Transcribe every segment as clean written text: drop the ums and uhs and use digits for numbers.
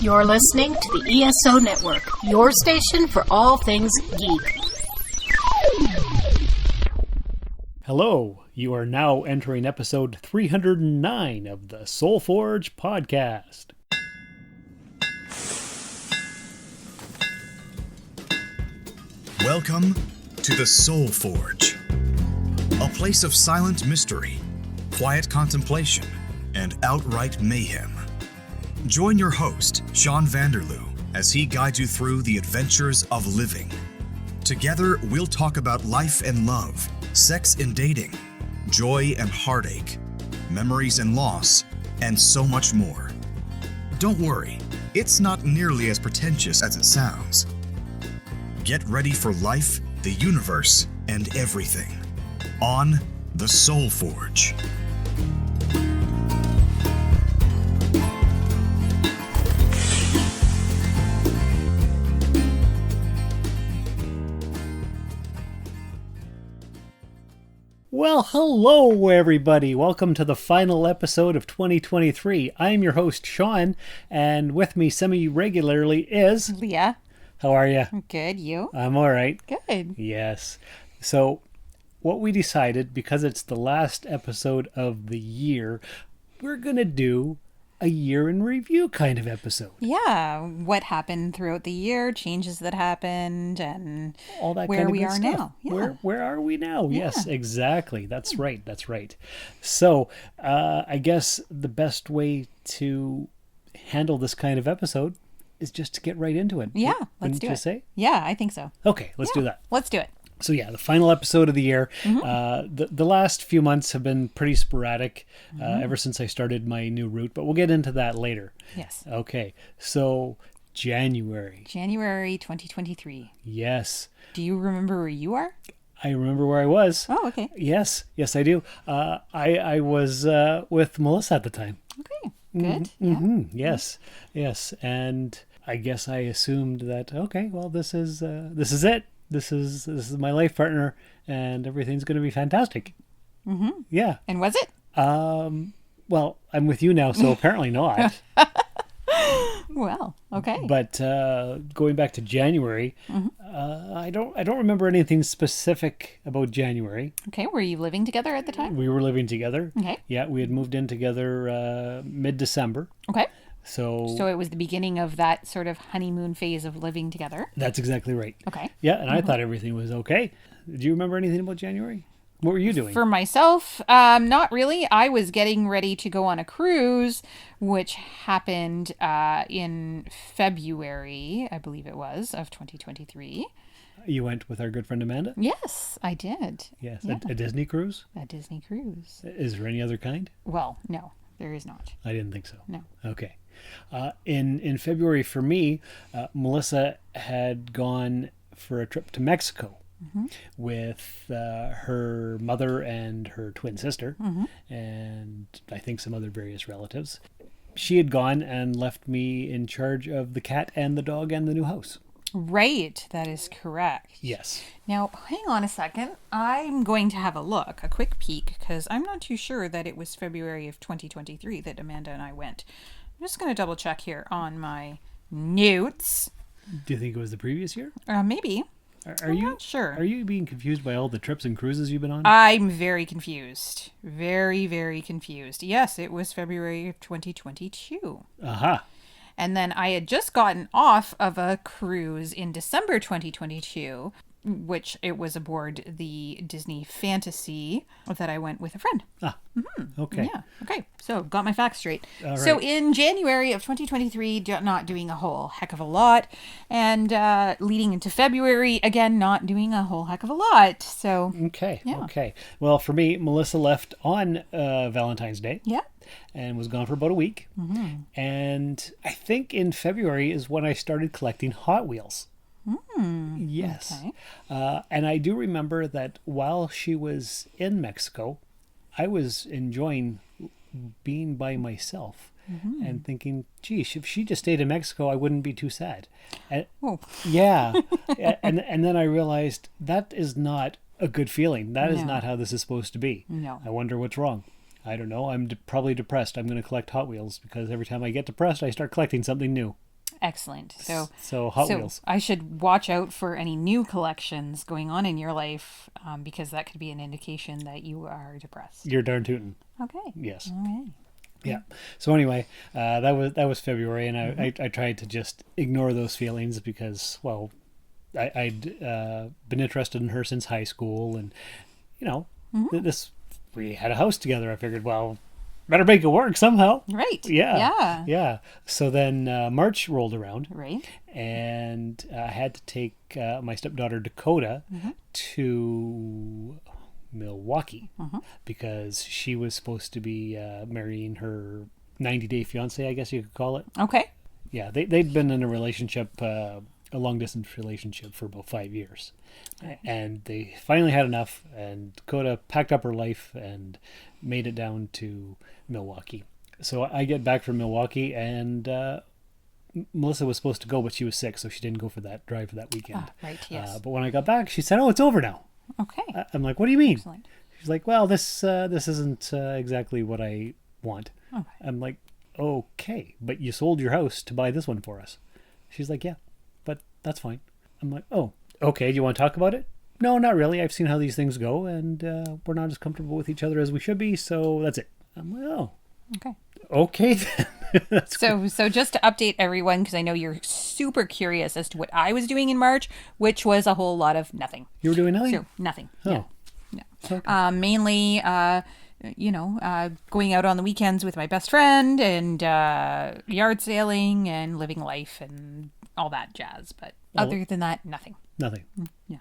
You're listening to the ESO Network, your station for all things geek. Hello, you are now entering episode 309 of the Soul Forge podcast. Welcome to the Soul Forge, a place of silent mystery, quiet contemplation, and outright mayhem. Join your host, Shawn Vanderloo, as he guides you through the adventures of living. Together, we'll talk about life and love, sex and dating, joy and heartache, memories and loss, and so much more. Don't worry, it's not nearly as pretentious as it sounds. Get ready for life, the universe, and everything on the Soul Forge. Well, hello everybody. Welcome to the final episode of 2023. I'm your host, Shawn, and with me semi-regularly is... Leah. How are you? I'm good. You? I'm all right. Good. Yes. So, what we decided, because it's the last episode of the year, we're going to do a year in review kind of episode. Yeah. What happened throughout the year, changes that happened, and all that where kind of we good are stuff. now. Yeah. Where are we now? Yeah. Yes, exactly. That's right. That's right. So, I guess the best way to handle this kind of episode is just to get right into it. Yeah, let's Wouldn't do you it. say? Yeah, I think so. Okay, let's do that. Let's do it. So yeah, the final episode of the year. The last few months have been pretty sporadic ever since I started my new route, but we'll get into that later. Yes. Okay, so January 2023. Yes. Do you remember where you are? I remember where I was. Oh, okay. Yes, I do. I was with Melissa at the time. Okay. Good. Yeah. Mm-hmm. Yes, and I guess I assumed that okay, well, this is it. This is my life partner, and everything's going to be fantastic. Mm-hmm. Yeah. And was it? Well, I'm with you now, so apparently not. Well, okay. But going back to January, I don't remember anything specific about January. Okay. Were you living together at the time? We were living together. Okay. Yeah, we had moved in together mid-December. Okay. So it was the beginning of that sort of honeymoon phase of living together. That's exactly right. Okay. Yeah, and I thought everything was okay. Do you remember anything about January? What were you doing? For myself, not really. I was getting ready to go on a cruise, which happened in February, I believe it was, of 2023. You went with our good friend Amanda? Yes, I did. Yes. Yeah. A Disney cruise? A Disney cruise. Is there any other kind? Well, no, there is not. I didn't think so. No. Okay. In February for me, Melissa had gone for a trip to Mexico with her mother and her twin sister, and I think some other various relatives. She had gone and left me in charge of the cat and the dog and the new house. Right, that is correct. Yes. Now, hang on a second. I'm going to have a quick peek, because I'm not too sure that it was February of 2023 that Amanda and I went. I'm just going to double check here on my notes. Do you think it was the previous year? Maybe. I'm not sure. Are you being confused by all the trips and cruises you've been on? I'm very confused. Very, very confused. Yes, it was February of 2022. Aha. And then I had just gotten off of a cruise in December 2022, which it was aboard the Disney Fantasy that I went with a friend. Okay. Yeah. Okay. So got my facts straight. All So right. in January of 2023, not doing a whole heck of a lot. And leading into February, again, not doing a whole heck of a lot. So, Okay. Yeah. Okay. Well, for me, Melissa left on Valentine's Day. yeah. And was gone for about a week. And I think in February is when I started collecting Hot Wheels. Yes. Okay. And I do remember that while she was in Mexico, I was enjoying being by myself and thinking, geez, if she just stayed in Mexico, I wouldn't be too sad. And, Oh. yeah. and then I realized that is not a good feeling. That is No. not how this is supposed to be. No. I wonder what's wrong. I don't know. I'm probably depressed. I'm going to collect Hot Wheels because every time I get depressed, I start collecting something new. Excellent. So Hot Wheels. I should watch out for any new collections going on in your life, because that could be an indication that you are depressed. You're darn tootin'. Okay. Yes. Okay. Yeah. So anyway, that was February, and I tried to just ignore those feelings because, well, I'd been interested in her since high school, and we had a house together. I figured, well, better make it work somehow. Right. Yeah. So then March rolled around, Right. and I had to take my stepdaughter Dakota to Milwaukee because she was supposed to be marrying her 90-day fiance, I guess you could call it. Okay. Yeah, they'd been in a relationship, a long-distance relationship for about 5 years. And they finally had enough, and Dakota packed up her life and made it down to Milwaukee. So I get back from Milwaukee, and Melissa was supposed to go, but she was sick, so she didn't go for that drive for that weekend. Right, yes. But when I got back, she said, "Oh, it's over now." Okay. I'm like, "What do you mean?" Excellent. She's like, "Well, this isn't exactly what I want." Okay. I'm like, "Okay, but you sold your house to buy this one for us." She's like, "Yeah, but that's fine." I'm like, "Oh, okay. Do you want to talk about it?" "No, not really. I've seen how these things go, and we're not as comfortable with each other as we should be, so that's it." I'm like, "Oh, Okay. okay then." That's So just to update everyone, because I know you're super curious as to what I was doing in March, which was a whole lot of nothing. You were doing nothing? So nothing. Oh. Yeah. Okay. Mainly, going out on the weekends with my best friend and yard sailing and living life and all that jazz. But other than that, nothing. Nothing. Yeah.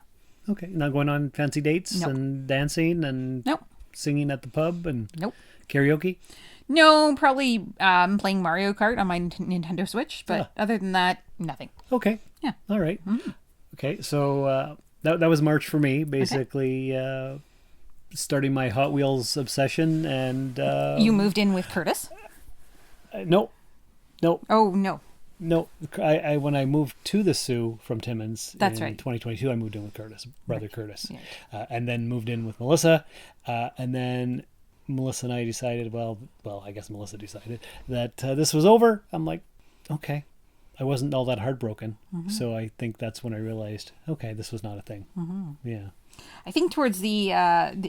Okay. Not going on fancy dates Nope. and dancing and Nope. singing at the pub and Nope. karaoke? No, probably playing Mario Kart on my Nintendo Switch. But other than that, nothing. Okay. Yeah. All right. Okay. So that was March for me, basically starting my Hot Wheels obsession. And You moved in with Curtis? no. Oh, no. No, I when I moved to the Sioux from Timmins That's in right. 2022, I moved in with Curtis, brother Curtis, Yeah. and then moved in with Melissa, and then Melissa and I decided, well, I guess Melissa decided that this was over. I'm like, okay, I wasn't all that heartbroken, so I think that's when I realized, okay, this was not a thing. Yeah. I think towards the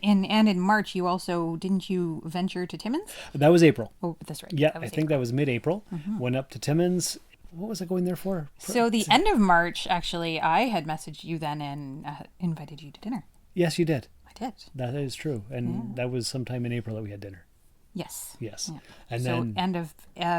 in March, you also didn't you venture to Timmins? That was April. Oh, that's right. Yeah, That was I think April. that was mid-April. Went up to Timmins. What was I going there for? So the end of March, actually, I had messaged you then and invited you to dinner. Yes, you did. I did. That is true, and that was sometime in April that we had dinner. Yes. Yes, Yeah. and So then end of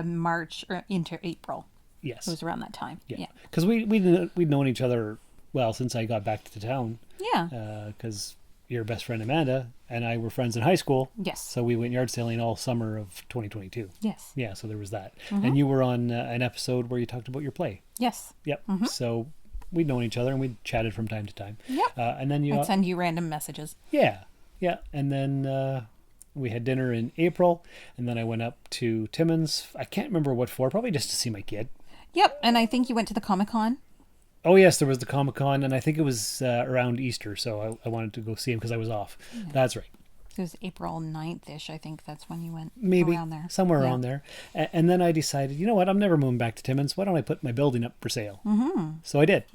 March or into April. yes, It was around that time. yeah, because we'd known each other well since I got back to town. Yeah. Because your best friend Amanda and I were friends in high school. Yes. So we went yard sailing all summer of 2022. Yes. Yeah, so there was that. And you were on an episode where you talked about your play. Yes. Yep. So we'd known each other and we'd chatted from time to time. Yep. And then you I'd send you random messages. yeah. And then we had dinner in April, and then I went up to Timmins. I can't remember what for, probably just to see my kid. Yep. And I think you went to the Comic-Con. Oh, yes, there was the Comic-Con, and I think it was around Easter, so I wanted to go see him because I was off. Yeah. That's right. It was April 9th-ish, I think that's when you went. Maybe around there. somewhere Yeah. around there. And then I decided, you know what, I'm never moving back to Timmins. Why don't I put my building up for sale? So I did.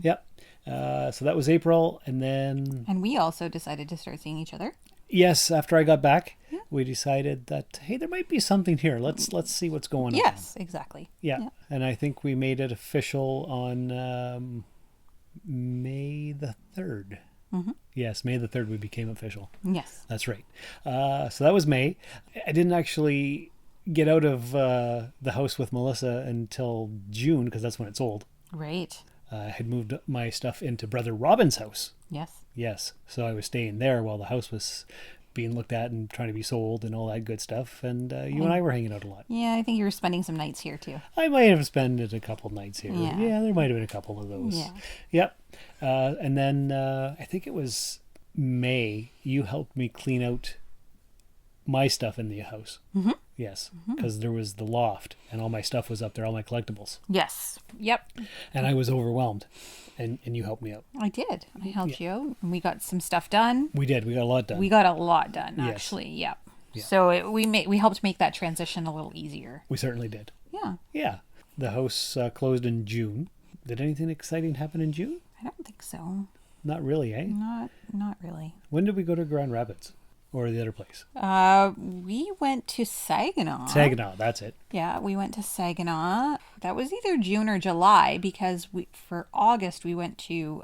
Yep. So that was April, and then And we also decided to start seeing each other. yes, after I got back, we decided that hey, there might be something here. Let's see what's going on. Yes, exactly. Yeah. And I think we made it official on May the 3rd. Yes, May the 3rd we became official. Yes. That's right. So that was May. I didn't actually get out of the house with Melissa until June because that's when it sold. Right. I had moved my stuff into Brother Robin's house. Yes. Yes. So I was staying there while the house was being looked at and trying to be sold and all that good stuff. And you and I were hanging out a lot. Yeah, I think you were spending some nights here too. I might have spent a couple nights here. Yeah. There might have been a couple of those. Yeah. Yep. And then I think it was May, you helped me clean out my stuff in the house. Yes, because there was the loft and all my stuff was up there, all my collectibles. Yes. Yep. And I was overwhelmed. And you helped me out. I did. I helped you out. And we got some stuff done. We did. We got a lot done. We got a lot done, Yes. actually. Yep. Yeah. So we helped make that transition a little easier. We certainly did. Yeah. Yeah. The house closed in June. Did anything exciting happen in June? I don't think so. Not really, eh? Not really. When did we go to Grand Rapids? Or the other place? We went to Saginaw. Saginaw, that's it. Yeah, we went to Saginaw. That was either June or July because for August we went to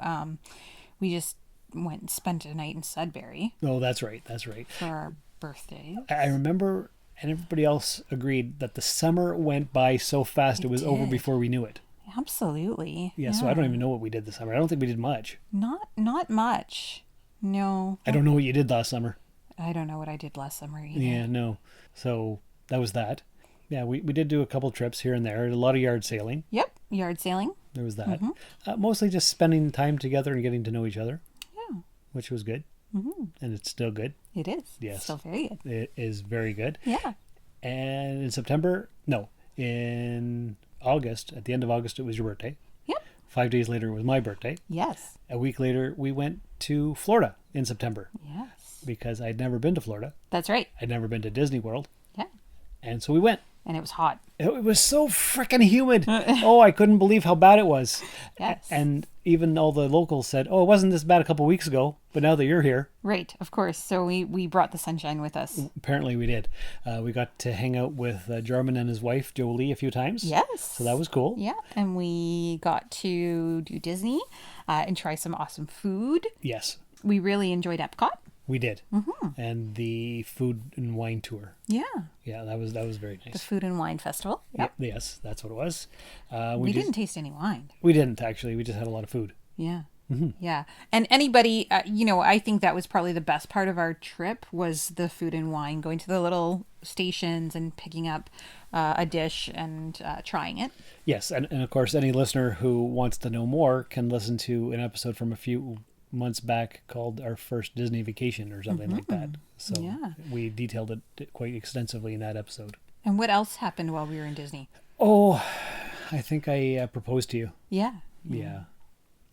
we just went and spent a night in Sudbury. Oh, that's right. That's right. For our birthday. I remember, and everybody else agreed, that the summer went by so fast it was over before we knew it. Absolutely. Yeah, so I don't even know what we did this summer. I don't think we did much. Not much. No. I don't know what you did last summer. I don't know what I did last summer either. Yeah, no. So that was that. Yeah, we did do a couple trips here and there. A lot of yard sailing. Yep, yard sailing. There was that. Mostly just spending time together and getting to know each other. Yeah. Which was good. And it's still good. It is. Yes. It's still very good. It is very good. Yeah. And in August, at the end of August, it was your birthday. Yep. 5 days later, it was my birthday. Yes. A week later, we went to Florida in September. Yes. Because I'd never been to Florida. That's right. I'd never been to Disney World. Yeah. And so we went. And it was hot. It was so freaking humid. Oh, I couldn't believe how bad it was. Yes. And even all the locals said, oh, it wasn't this bad a couple of weeks ago, but now that you're here. Right, of course. So we brought the sunshine with us. Apparently we did. We got to hang out with Jarman and his wife, Jolie, a few times. Yes. So that was cool. Yeah, and we got to do Disney and try some awesome food. Yes. We really enjoyed Epcot. We did. And the food and wine tour. Yeah. Yeah, that was very nice. The Food and Wine Festival. Yep. Yes, that's what it was. We didn't taste any wine. We didn't, actually. We just had a lot of food. Yeah. Yeah. And anybody, I think that was probably the best part of our trip was the food and wine, going to the little stations and picking up a dish and trying it. Yes. And of course, any listener who wants to know more can listen to an episode from a few months back called Our First Disney Vacation or something like that. So we detailed it quite extensively in that episode. And what else happened while we were in Disney? Oh, I think I proposed to you. Yeah. Yeah.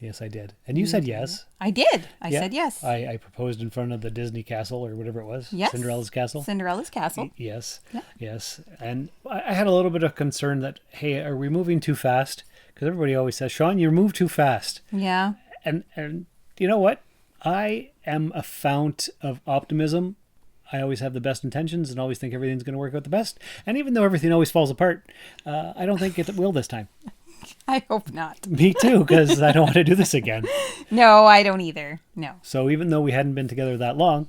Yes, I did. And you said yes. I did. I said yes. I proposed in front of the Disney castle or whatever it was. Yes. Cinderella's castle. Cinderella's castle. Yes. Yeah. Yes. And I had a little bit of concern that, hey, are we moving too fast? Because everybody always says, Shawn, you move too fast. Yeah. And you know what? I am a fount of optimism. I always have the best intentions and always think everything's going to work out the best. And even though everything always falls apart, I don't think it will this time. I hope not. Me too, because I don't want to do this again. No, I don't either. No. So even though we hadn't been together that long,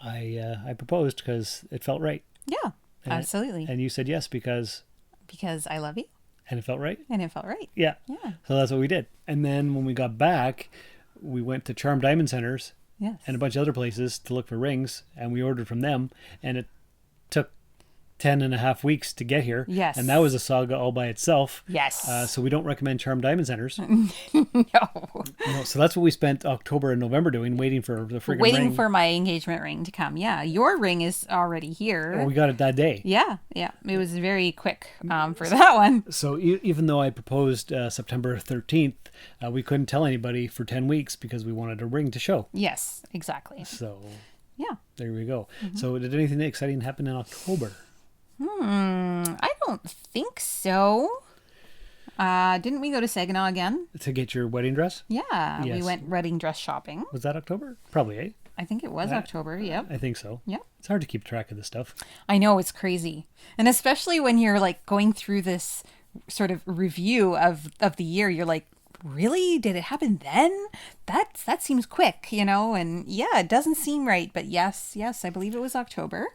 I proposed because it felt right. Yeah, absolutely. And you said yes because I love you. And it felt right? And it felt right. Yeah. Yeah. So that's what we did. And then when we got back, we went to Charm Diamond Centers and a bunch of other places to look for rings, and we ordered from them, and it took 10.5 weeks to get here. Yes. And that was a saga all by itself. Yes. So we don't recommend Charm Diamond Centers. No. So that's what we spent October and November doing, waiting for the friggin' ring. Waiting for my engagement ring to come. Yeah. Your ring is already here. Oh, we got it that day. Yeah. Yeah. It was very quick for that one. So even though I proposed September 13th, we couldn't tell anybody for 10 weeks because we wanted a ring to show. Yes, exactly. So yeah, there we go. So did anything exciting happen in October? I don't think so. Didn't we go to Saginaw again? To get your wedding dress? Yeah, Yes. we went wedding dress shopping. Was that October? Probably, eh? I think it was October, yep. I think so. Yep. It's hard to keep track of this stuff. I know, it's crazy. And especially when you're like going through this sort of review of the year, you're like, really? Did it happen then? That seems quick, and yeah, it doesn't seem right. But yes, I believe it was October.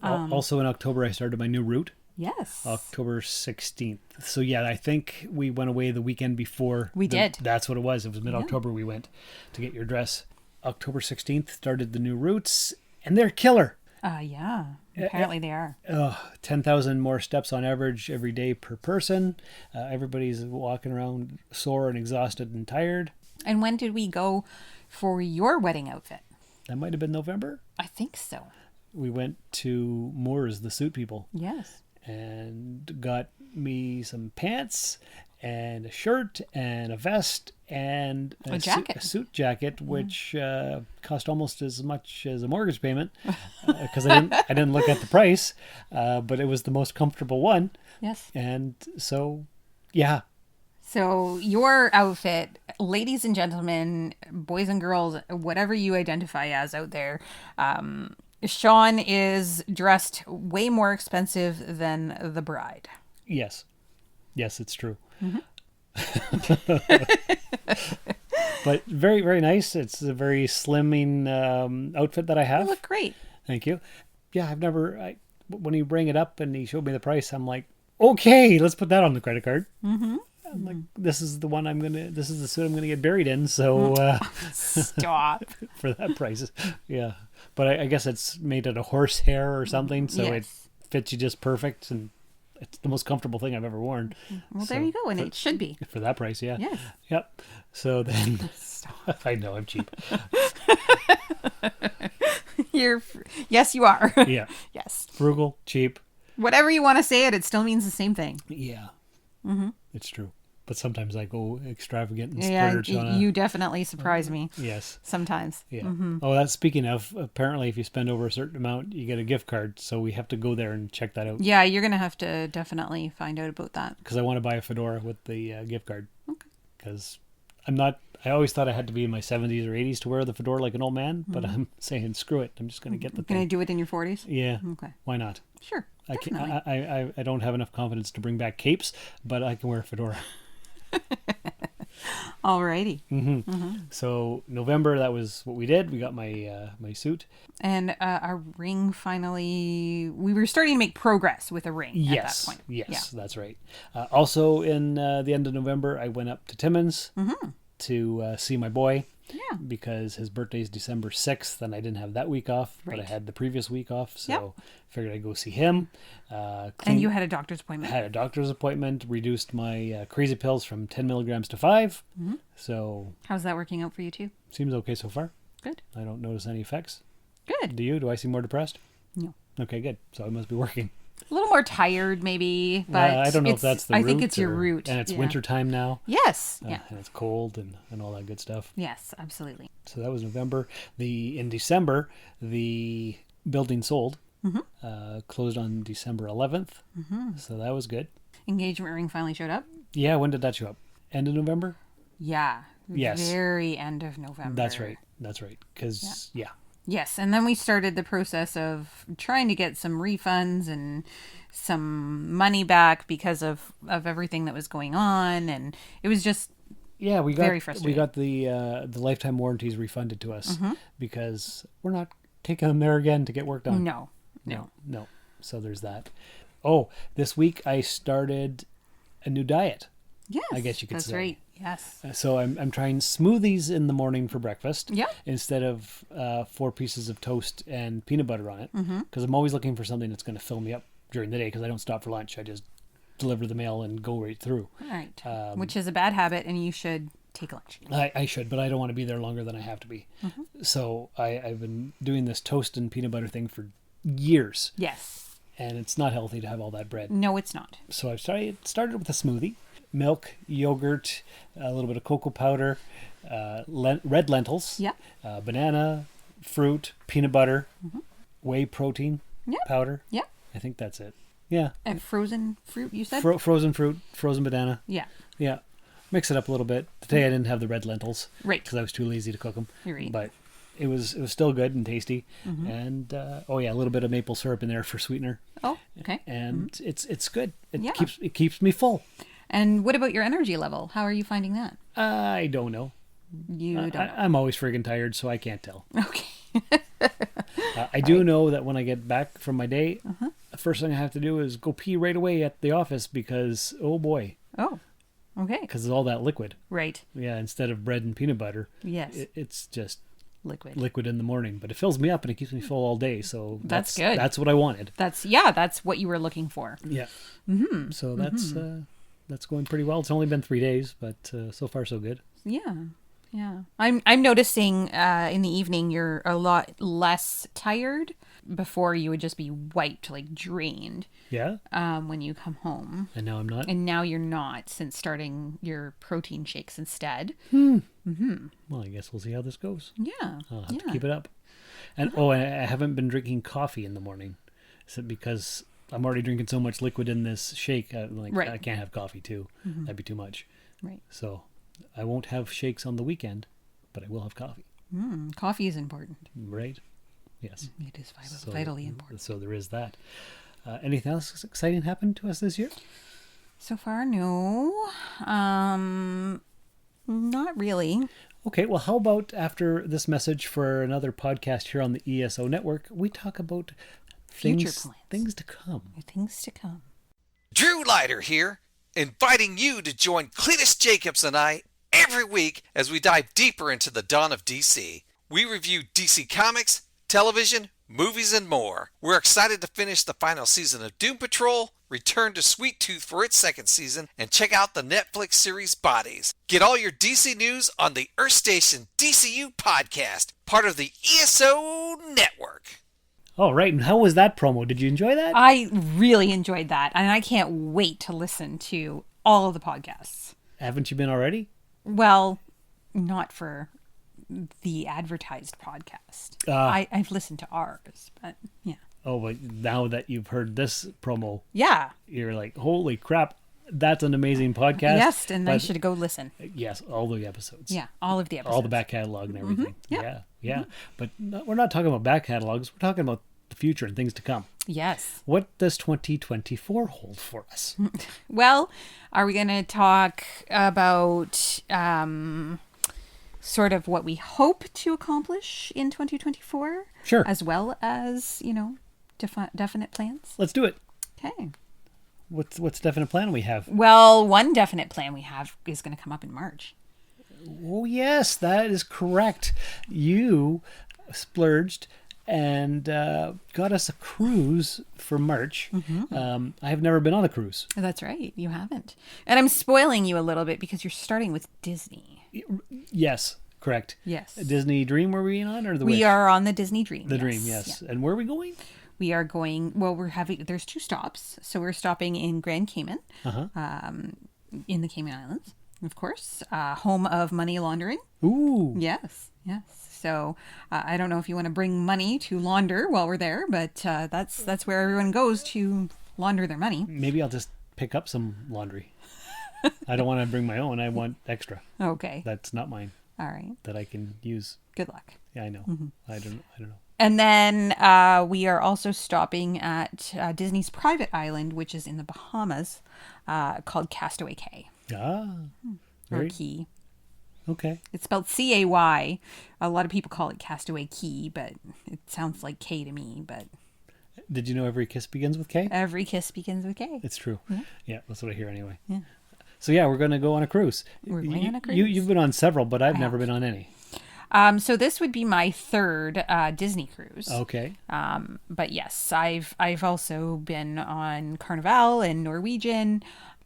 Also in October, I started my new route. Yes. October 16th. So yeah, I think we went away the weekend before. We did. That's what it was. It was mid-October we went to get your dress. October 16th started the new routes, and they're killer. Yeah. Apparently they are. 10,000 more steps on average every day per person. Everybody's walking around sore and exhausted and tired. And when did we go for your wedding outfit? That might have been November. I think so. We went to Moore's, the suit people. Yes. And got me some pants and a shirt and a vest and A jacket. a suit jacket, which cost almost as much as a mortgage payment because I didn't look at the price, but it was the most comfortable one. Yes. And so, yeah. So your outfit, ladies and gentlemen, boys and girls, whatever you identify as out there, Shawn is dressed way more expensive than the bride. Yes, it's true. But very, very nice. It's a very slimming outfit that I have. You look great. Thank you. Yeah, when you bring it up and he showed me the price, I'm like, okay, let's put that on the credit card. Mm-hmm. I'm like, this is the suit I'm gonna get buried in. So Stop. for that price, yeah. But I guess it's made out of horsehair or something, so it fits you just perfect, and it's the most comfortable thing I've ever worn. Well, there you go, and it should be. For that price, yeah. Yes. Yep. So then, I know I'm cheap. Yes, you are. Yeah. Yes. Frugal, cheap. Whatever you want to say it still means the same thing. Yeah. Mm-hmm. It's true. But sometimes I go extravagant and splurge on you definitely surprise me. Yes. Sometimes. Yeah. Oh, that's speaking of, apparently if you spend over a certain amount, you get a gift card. So we have to go there and check that out. Yeah, you're going to have to definitely find out about that. Because I want to buy a fedora with the gift card. Okay. Because I always thought I had to be in my 70s or 80s to wear the fedora like an old man, but I'm saying, screw it. I'm just going to get the thing. Going to do it in your 40s? Yeah. Okay. Why not? Sure. I don't have enough confidence to bring back capes, but I can wear a fedora. Alrighty. Mm-hmm. Mm-hmm. So November, that was what we did. We got my my suit. And our ring finally, we were starting to make progress with a ring at that point. Yes, that's right. Also in the end of November, I went up to Timmins to see my boy. Yeah. Because his birthday is December 6th, and I didn't have that week off, but I had the previous week off, so figured I'd go see him. And you had a doctor's appointment. Had a doctor's appointment, reduced my crazy pills from 10 milligrams to 5. Mm-hmm. So. How's that working out for you too? Seems okay so far. Good. I don't notice any effects. Good. Do you? Do I seem more depressed? No. Okay, good. So I must be working. A little more tired, maybe, but I don't know if that's the root. I think it's your root. And it's winter time now. Yes. Yeah. And it's cold and all that good stuff. Yes, absolutely. So that was November. In December, the building sold. Mm-hmm. Closed on December 11th. Mm-hmm. So that was good. Engagement ring finally showed up? Yeah, when did that show up? End of November? Yeah. Yes. Very end of November. That's right. Because, yeah. Yes, and then we started the process of trying to get some refunds and some money back because of everything that was going on, and it was just very frustrating. We got the lifetime warranties refunded to us because we're not taking them there again to get work done. No. So there's that. Oh, this week I started a new diet. Yes, I guess you could say. That's right. Yes. So I'm trying smoothies in the morning for breakfast. Yeah. Instead of 4 pieces of toast and peanut butter on it, because I'm always looking for something that's going to fill me up during the day. Because I don't stop for lunch. I just deliver the mail and go right through. Right. Which is a bad habit, and you should take lunch. I should, but I don't want to be there longer than I have to be. So I've been doing this toast and peanut butter thing for years. Yes. And it's not healthy to have all that bread. No, it's not. So I've started with a smoothie. Milk, yogurt, a little bit of cocoa powder, red lentils, banana, fruit, peanut butter, whey protein powder. Yeah. I think that's it. Yeah. And frozen fruit, you said? Frozen fruit, frozen banana. Yeah. Yeah. Mix it up a little bit. Today I didn't have the red lentils. Right. Because I was too lazy to cook them. You're right. But it was still good and tasty. And, a little bit of maple syrup in there for sweetener. Oh, okay. And it's good. It keeps me full. And what about your energy level? How are you finding that? I don't know. You don't know. I'm always friggin' tired, so I can't tell. Okay. I do know that when I get back from my day, the first thing I have to do is go pee right away at the office because, oh boy. Oh, okay. Because it's all that liquid. Right. Yeah, instead of bread and peanut butter. Yes. It's just liquid in the morning. But it fills me up and it keeps me full all day. So that's good. That's what I wanted. That's what you were looking for. Yeah. Mm-hmm. So that's going pretty well. It's only been 3 days, but so far so good. Yeah. Yeah. I'm noticing in the evening you're a lot less tired. Before you would just be wiped, like drained, Yeah? when you come home. And now I'm not? And now you're not, since starting your protein shakes instead. Well, I guess we'll see how this goes. Yeah. I'll have to keep it up. And I haven't been drinking coffee in the morning. So because I'm already drinking so much liquid in this shake, Right. I can't have coffee too. That'd be too much. Right. So I won't have shakes on the weekend, but I will have coffee. Coffee is important. Right? Yes. It is vitally important. So there is that. Anything else exciting happened to us this year? So far, no. Not really. Okay, well, how about after this message for another podcast here on the ESO network, we talk about Future plans. Things to come. Things to come. Drew Leiter here, inviting you to join Cletus Jacobs and I every week as we dive deeper into the dawn of DC. We review DC Comics, television, movies, and more. We're excited to finish the final season of Doom Patrol, return to Sweet Tooth for its second season, and check out the Netflix series Bodies. Get all your DC news on the Earth Station DCU podcast, part of the ESO network. All right, and how was that promo? Did you enjoy that? I really enjoyed that, and I can't wait to listen to all of the podcasts. Haven't you been already? Well, not for the advertised podcast. I've listened to ours, but yeah. Oh, but now that you've heard this promo, Yeah. you're like, holy crap, that's an amazing podcast. Yes, and I But- should go listen. Yes, all the episodes. Yeah, all of the episodes. All the back catalog and everything. Yeah. Yeah. But we're not talking about back catalogs. We're talking about the future and things to come. Yes. What does 2024 hold for us? Well, are we going to talk about sort of what we hope to accomplish in 2024? Sure. As well as, definite plans? Let's do it. Okay. What's definite plan we have? Well, one definite plan we have is going to come up in March. Oh, yes, that is correct. You splurged and got us a cruise for March. I have never been on a cruise. That's right. You haven't. And I'm spoiling you a little bit because you're starting with Disney. Yes, correct. Yes. A Disney Dream were we on, or the We Wish? are on the Disney Dream. The Dream, yes. And where are we going? We are going, there's 2 stops. So we're stopping in Grand Cayman, in the Cayman Islands, of course, home of money laundering. Ooh. Yes. So I don't know if you want to bring money to launder while we're there, but that's where everyone goes to launder their money. Maybe I'll just pick up some laundry. I don't want to bring my own. I want extra. Okay. That's not mine. All right. That I can use. Good luck. Yeah, I know. I don't know. And then we are also stopping at Disney's private island, which is in the Bahamas, called Castaway Cay. Ah. Or Very Key. okay. It's spelled C-A-Y. A lot of people call it Castaway Key, but it sounds like K to me. But Did you know every kiss begins with K? every kiss begins with K. It's true. Yeah, that's what I hear anyway. Yeah. So yeah, we're going to go on a cruise. We're going on a cruise. You've been on several, but I've never been on any. So this would be my third Disney cruise. Okay. But yes, I've also been on Carnival and Norwegian,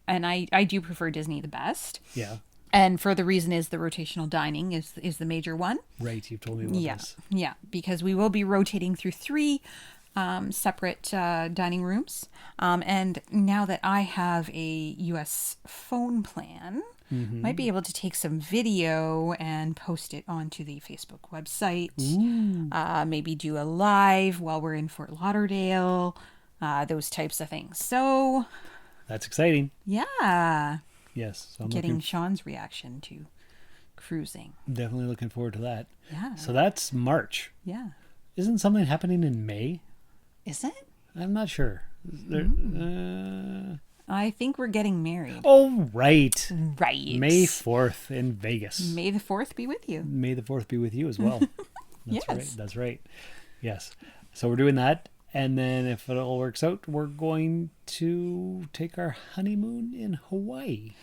and I do prefer Disney the best. Yeah. And for the reason is the rotational dining is the major one. Right. You've told me about this. Yeah, because we will be rotating through 3 separate dining rooms. And now that I have a US phone plan, might be able to take some video and post it onto the Facebook website. Maybe do a live while we're in Fort Lauderdale, those types of things. So, That's exciting. yeah, Yes. So I'm getting Sean's reaction to cruising. definitely looking forward to that. Yeah. So that's March. Yeah. Isn't something happening in May? Is it? I'm not sure. I think we're getting married. Oh, right. Right. May 4th in Vegas. May the 4th be with you. May the 4th be with you as well. That's Yes. right. That's right. Yes. So we're doing that. And then if it all works out, we're going to take our honeymoon in Hawaii.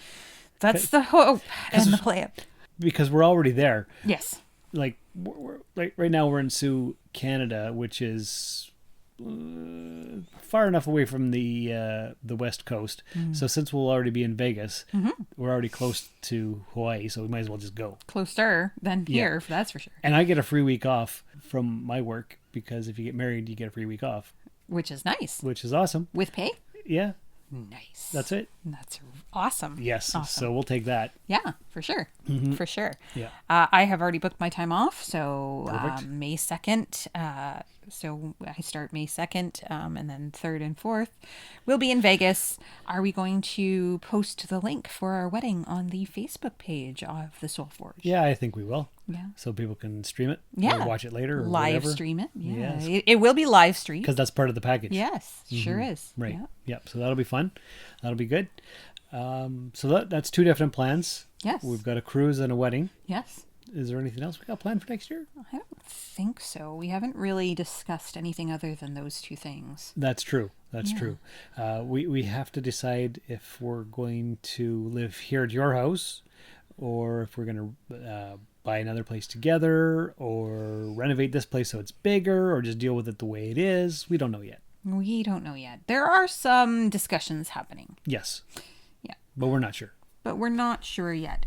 That's the hope and the plan. Because we're already there. Yes. Like, we're right now we're in Sioux, Canada, which is far enough away from the West Coast. So since we'll already be in Vegas, we're already close to Hawaii, so we might as well just go. Closer than here, that's for sure. And I get a free week off from my work because if you get married, you get a free week off. Which is nice. Which is awesome. With pay? Yeah. Nice. That's it. That's awesome. Yes. Awesome. So we'll take that. Yeah, for sure. For sure. Yeah. I have already booked my time off, so May 2nd. So I start May 2nd, and then 3rd and 4th. We'll be in Vegas. Are we going to post the link for our wedding on the Facebook page of the Soul Forge? Yeah, I think we will. Yeah. So people can stream it. Yeah. Or watch it later. Or live whatever. stream it. Yeah. Yes. It will be live streamed. Because that's part of the package. Yes, sure is. Right. Yeah. Yep. So that'll be fun. That'll be good. So that's 2 different plans. Yes. We've got a cruise and a wedding. Yes. Is there anything else we got planned for next year? I don't think so. We haven't really discussed anything other than those 2 things. That's true. That's true. We have to decide if we're going to live here at your house or if we're going to buy another place together or renovate this place so it's bigger or just deal with it the way it is. We don't know yet. We don't know yet. There are some discussions happening. Yes. Yeah. But we're not sure. But we're not sure yet.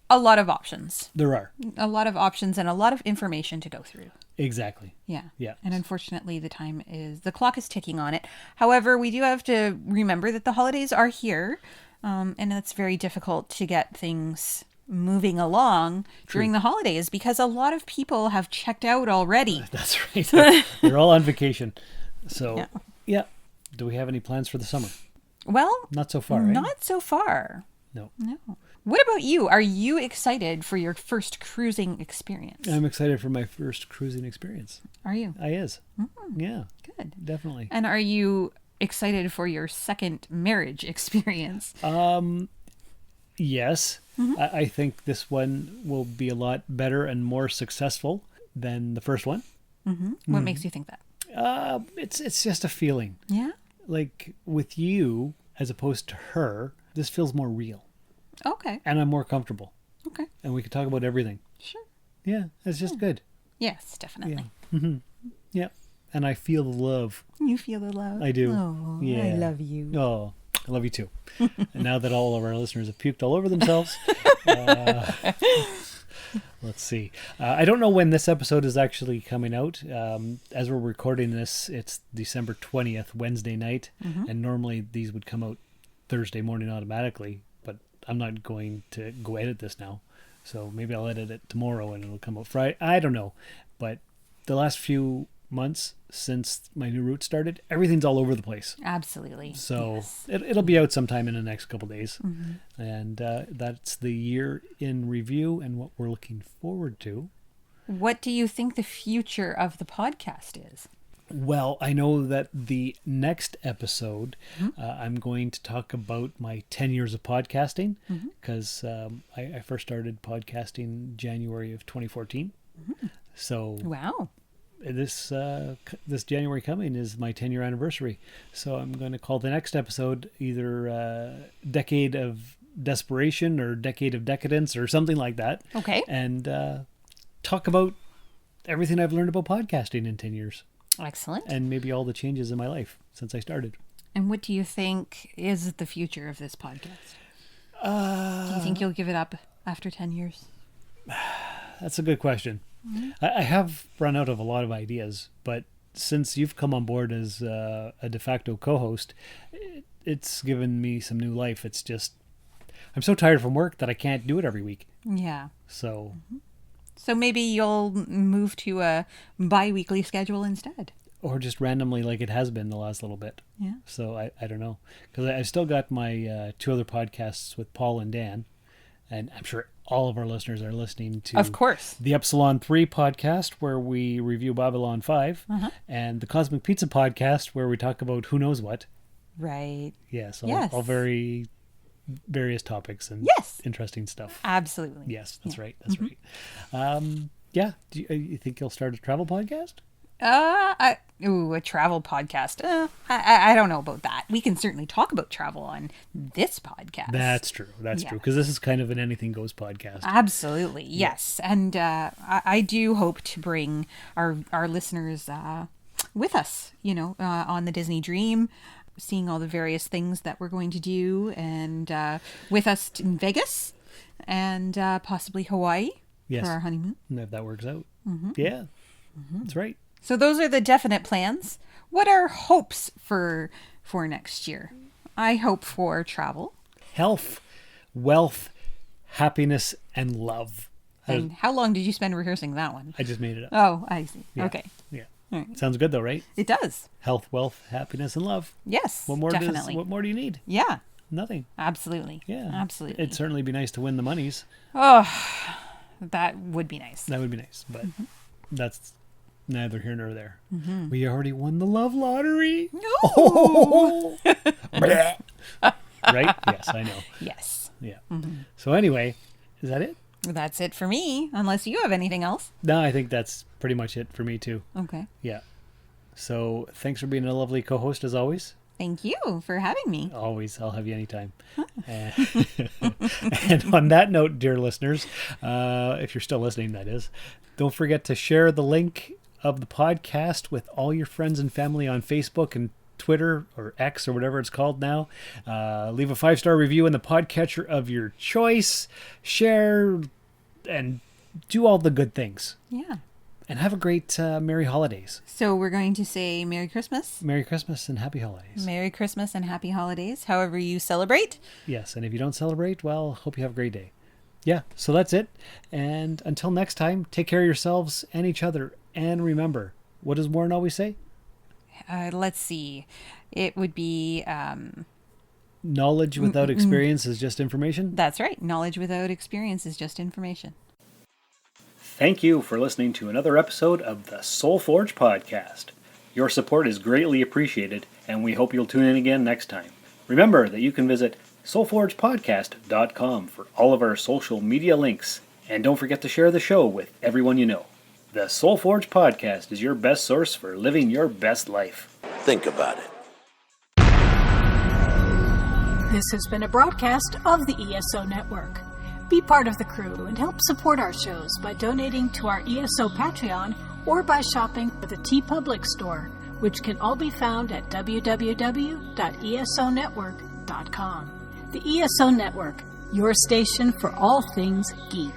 A lot of options. There are. A lot of options and a lot of information to go through. Exactly. Yeah. Yeah. And unfortunately, the clock is ticking on it. However, we do have to remember that the holidays are here, and it's very difficult to get things moving along during the holidays because a lot of people have checked out already. That's right. They're all on vacation. So, Yeah. Do we have any plans for the summer? Well, Not so far, right? not so far. No. No. What about you? Are you excited for your first cruising experience? I'm excited for my first cruising experience. Are you? I is. Yeah, Good. definitely. And are you excited for your second marriage experience? Yes. I think this one will be a lot better and more successful than the first one. What makes you think that? It's just a feeling. Yeah? Like with you, as opposed to her, this feels more real. Okay. And I'm more comfortable. Okay. And we can talk about everything. Sure. Yeah, it's just good. Yes, definitely. Yeah. And I feel the love. You feel the love. I do. Oh, Yeah. I love you. Oh, I love you too. And now that all of our listeners have puked all over themselves, let's see. I don't know when this episode is actually coming out. As we're recording this, it's December 20th, Wednesday night. And normally these would come out Thursday morning automatically. But I'm not going to go edit this now. So maybe I'll edit it tomorrow and it'll come out Friday. I don't know. But the last few months since my new route started, everything's all over the place. Absolutely. So it'll be out sometime in the next couple days. And that's the year in review and what we're looking forward to. What do you think the future of the podcast is? Well, I know that the next episode, I'm going to talk about my 10 years of podcasting because I first started podcasting January of 2014. So Wow. this January coming is my 10-year anniversary. So I'm going to call the next episode either Decade of Desperation or Decade of Decadence or something like that. Okay. And talk about everything I've learned about podcasting in 10 years. Excellent. And maybe all the changes in my life since I started. And what do you think is the future of this podcast? Do you think you'll give it up after 10 years? That's a good question. I have run out of a lot of ideas, but since you've come on board as a de facto co-host, it's given me some new life. It's just, I'm so tired from work that I can't do it every week. Yeah. So So maybe you'll move to a bi-weekly schedule instead. or just randomly like it has been the last little bit. Yeah. So I don't know. Because I've still got my 2 other podcasts with Paul and Dan. And I'm sure all of our listeners are listening to Of course. the Epsilon 3 podcast where we review Babylon 5 and the Cosmic Pizza podcast where we talk about who knows what. Right. Yes. Yes. All very various topics and Yes. interesting stuff. Absolutely. Yes, that's right. That's right. Yeah. Do you think you'll start a travel podcast? A travel podcast. I don't know about that. We can certainly talk about travel on this podcast. That's true. That's Yeah. true. Because this is kind of an anything goes podcast. Absolutely, yes. And I do hope to bring our listeners with us, on the Disney Dream, seeing all the various things that we're going to do, and with us in Vegas and possibly Hawaii for our honeymoon. And if that works out. Yeah, that's right. So those are the definite plans. What are hopes for next year? I hope for travel. Health, wealth, happiness, and love. And how long did you spend rehearsing that one? I just made it up. Oh, I see. Yeah. Okay. Yeah. All right. Sounds good though, right? It does. Health, wealth, happiness, and love. Yes, What more definitely. what more do you need? Yeah, Nothing. absolutely. Yeah. Absolutely. It'd certainly be nice to win the monies. Oh, that would be nice. That would be nice, but that's neither here nor there. We already won the love lottery. No. Right? Yes, I know. Yes. Yeah. So anyway, is that it? That's it for me, unless you have anything else. No, I think that's pretty much it for me too. Okay. Yeah. So thanks for being a lovely co-host as always. Thank you for having me. Always. I'll have you anytime. And on that note, dear listeners, if you're still listening, that is, don't forget to share the link of the podcast with all your friends and family on Facebook and Twitter or X or whatever it's called now. Leave a 5-star review in the podcatcher of your choice. Share and do all the good things. Yeah. And have a great Merry Holidays. So we're going to say Merry Christmas. Merry Christmas and Happy Holidays. Merry Christmas and Happy Holidays, however you celebrate. Yes, and if you don't celebrate, well, hope you have a great day. Yeah, so that's it. And until next time, take care of yourselves and each other. And remember, what does Warren always say? Let's see. It would be... Knowledge without experience is just information? That's right. Knowledge without experience is just information. Thank you for listening to another episode of the Soul Forge podcast. Your support is greatly appreciated, and we hope you'll tune in again next time. Remember that you can visit soulforgepodcast.com for all of our social media links, and don't forget to share the show with everyone you know. The Soul Forge podcast is your best source for living your best life. Think about it. This has been a broadcast of the ESO Network. Be part of the crew and help support our shows by donating to our ESO Patreon or by shopping at the TeePublic store, which can all be found at www.esonetwork.com. The ESO Network, your station for all things geek.